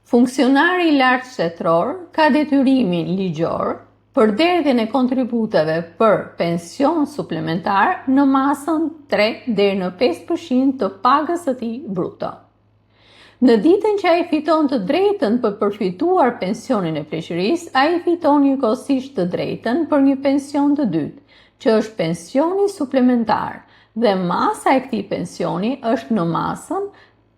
Funksionari i lartë shtetëror ka detyrimin ligjor për derdhjen e kontributeve për pension suplementar në masën 3 deri në 5% të pagës së tij bruto. Në ditën që ai fiton të drejtën për përfituar pensionin e pleqërisë, ai fiton njëkohësisht të drejtën për një pension të dytë, që është pensioni suplementar, dhe masa e këtij pensioni është në masën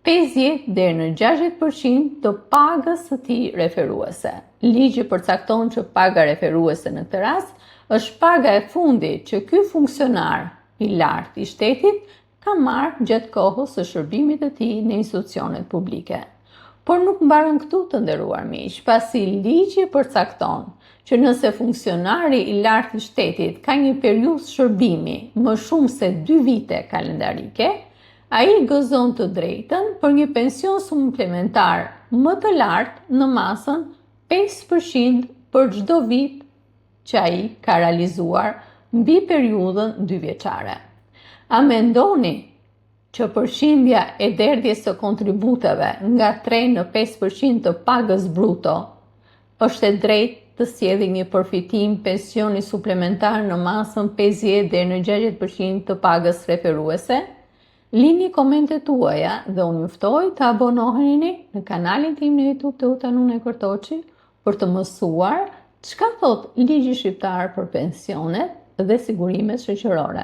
50 deri në 60% të pagës së tij referuese. Ligji përcakton që paga referuese në këtë rast është paga e fundit që ky funksionar i lartë i shtetit ka marrë gjatë kohës së shërbimit të tij në institucionet publike. Por nuk mbaron këtu, të nderuar miq, pasi ligji përcakton që nëse funksionari i lartë i shtetit ka një periudhë shërbimi më shumë se 2 vite kalendarike, ai gëzon të drejtën për një pension suplementar më të lartë në masën 5% për çdo vit që ai ka realizuar mbi periudhën 2 vjeçare. A mendoni që përqindja e derdhjes së kontributeve nga 3 në 5% të pagës bruto është e drejtë të sjellë një përfitim pensioni suplementar në masën 50 deri në 60% të pagës referuese? Lini komentet tuaja dhe unë ju ftoj të abonoheni në kanalin tim në YouTube të Utanune Kërtoqi për të mësuar çka thot ligji shqiptar për pensionet dhe sigurimet shoqërore.